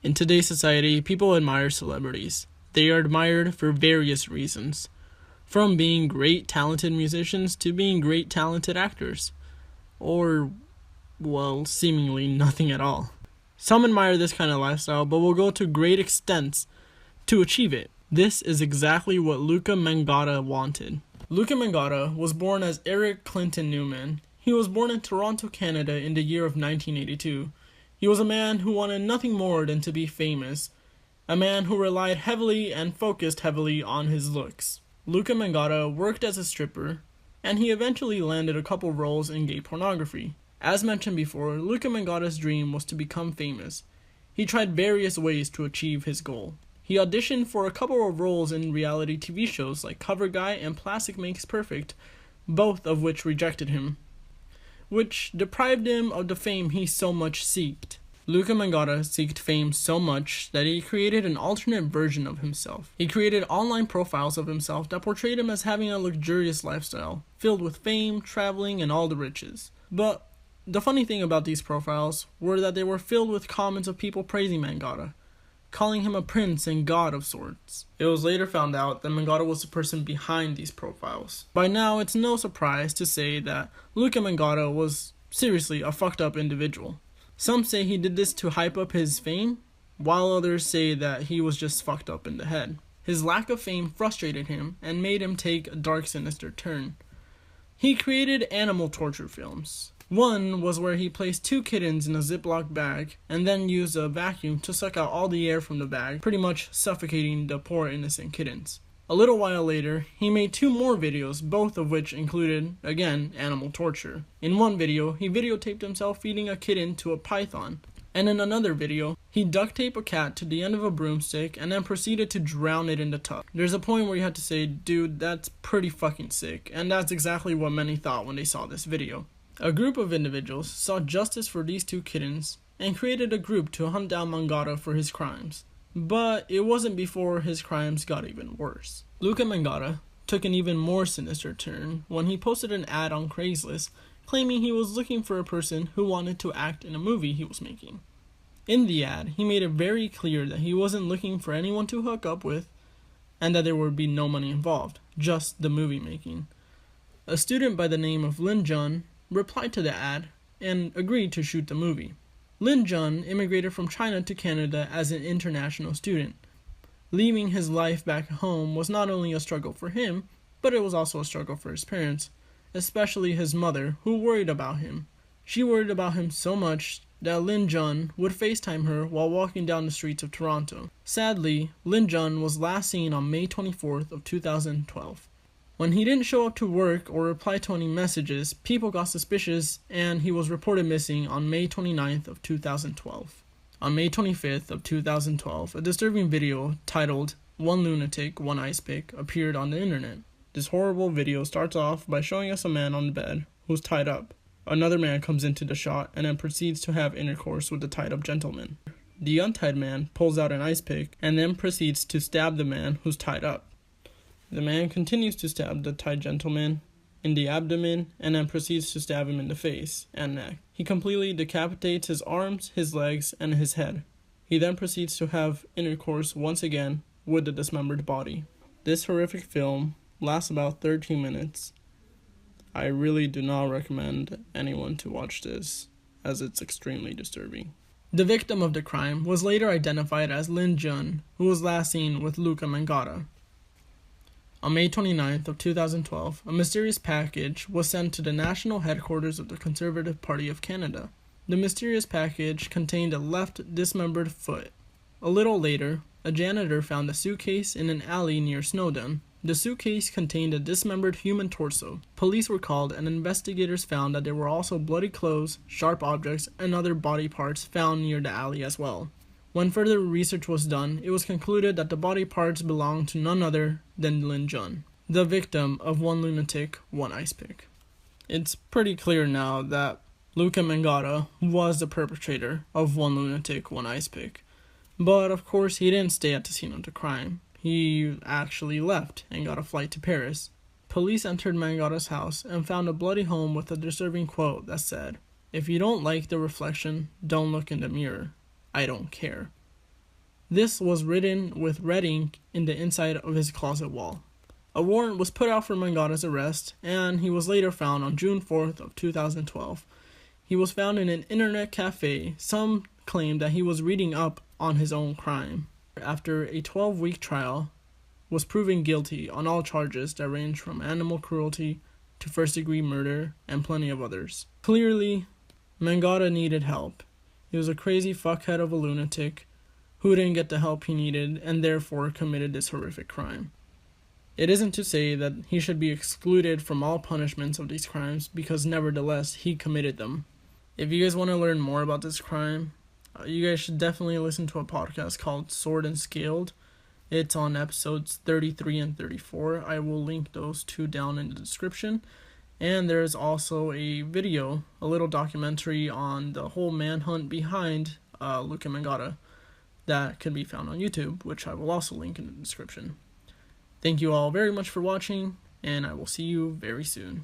In today's society, people admire celebrities. They are admired for various reasons, from being great talented musicians to being great talented actors, or, well, seemingly nothing at all. Some admire this kind of lifestyle, but will go to great extents to achieve it. This is exactly what Luka Magnotta wanted. Luka Magnotta was born as Eric Clinton Newman. He was born in Toronto, Canada in the year of 1982. He was a man who wanted nothing more than to be famous, a man who relied heavily and focused heavily on his looks. Luka Magnotta worked as a stripper, and he eventually landed a couple roles in gay pornography. As mentioned before, Luka Magnotta's dream was to become famous. He tried various ways to achieve his goal. He auditioned for a couple of roles in reality TV shows like Cover Guy and Plastic Makes Perfect, both of which rejected him, which deprived him of the fame he so much sought. Luka Magnotta sought fame so much that he created an alternate version of himself. He created online profiles of himself that portrayed him as having a luxurious lifestyle, filled with fame, traveling, and all the riches. But the funny thing about these profiles were that they were filled with comments of people praising Magnotta, calling him a prince and god of sorts. It was later found out that Magnotta was the person behind these profiles. By now, it's no surprise to say that Luka Magnotta was seriously a fucked up individual. Some say he did this to hype up his fame, while others say that he was just fucked up in the head. His lack of fame frustrated him and made him take a dark, sinister turn. He created animal torture films. One was where he placed 2 kittens in a Ziploc bag and then used a vacuum to suck out all the air from the bag, pretty much suffocating the poor innocent kittens. A little while later, he made 2 more videos, both of which included, again, animal torture. In one video, he videotaped himself feeding a kitten to a python, and in another video, he duct taped a cat to the end of a broomstick and then proceeded to drown it in the tub. There's a point where you had to say, dude, that's pretty fucking sick, and that's exactly what many thought when they saw this video. A group of individuals sought justice for these 2 kittens and created a group to hunt down Magnotta for his crimes. But it wasn't before his crimes got even worse. Luka Magnotta took an even more sinister turn when he posted an ad on Craigslist claiming he was looking for a person who wanted to act in a movie he was making. In the ad, he made it very clear that he wasn't looking for anyone to hook up with and that there would be no money involved, just the movie making. A student by the name of Lin Jun replied to the ad and agreed to shoot the movie. Lin Jun immigrated from China to Canada as an international student. Leaving his life back home was not only a struggle for him, but it was also a struggle for his parents, especially his mother, who worried about him. She worried about him so much that Lin Jun would FaceTime her while walking down the streets of Toronto. Sadly, Lin Jun was last seen on May 24th of 2012. When he didn't show up to work or reply to any messages, people got suspicious and he was reported missing on May 29th of 2012. On May 25th of 2012, a disturbing video titled "One Lunatic, One Icepick" appeared on the internet. This horrible video starts off by showing us a man on the bed who's tied up. Another man comes into the shot and then proceeds to have intercourse with the tied up gentleman. The untied man pulls out an ice pick and then proceeds to stab the man who's tied up. The man continues to stab the tied gentleman in the abdomen and then proceeds to stab him in the face and neck. He completely decapitates his arms, his legs, and his head. He then proceeds to have intercourse once again with the dismembered body. This horrific film lasts about 13 minutes. I really do not recommend anyone to watch this, as it's extremely disturbing. The victim of the crime was later identified as Lin Jun, who was last seen with Luka Magnotta. On May 29th of 2012, a mysterious package was sent to the national headquarters of the Conservative Party of Canada. The mysterious package contained a left dismembered foot. A little later, a janitor found a suitcase in an alley near Snowdon. The suitcase contained a dismembered human torso. Police were called and investigators found that there were also bloody clothes, sharp objects, and other body parts found near the alley as well. When further research was done, it was concluded that the body parts belonged to none other than Lin Jun, the victim of One Lunatic, One Icepick. It's pretty clear now that Luka Magnotta was the perpetrator of One Lunatic, One Icepick. But of course, he didn't stay at the scene of the crime. He actually left and got a flight to Paris. Police entered Magnotta's house and found a bloody home with a disturbing quote that said, "If you don't like the reflection, don't look in the mirror. I don't care." This was written with red ink in the inside of his closet wall. A warrant was put out for Magnotta's arrest, and he was later found on June 4th of 2012. He was found in an internet cafe. Some claim that he was reading up on his own crime. After a 12-week trial, was proven guilty on all charges that range from animal cruelty to first-degree murder and plenty of others. Clearly, Magnotta needed help. He was a crazy fuckhead of a lunatic who didn't get the help he needed and therefore committed this horrific crime. It isn't to say that he should be excluded from all punishments of these crimes, because nevertheless, he committed them. If you guys want to learn more about this crime, you guys should definitely listen to a podcast called Sword and Scaled. It's on episodes 33 and 34. I will link those two down in the description. And there's also a video, a little documentary on the whole manhunt behind Luka Magnotta that can be found on YouTube, which I will also link in the description. Thank you all very much for watching, and I will see you very soon.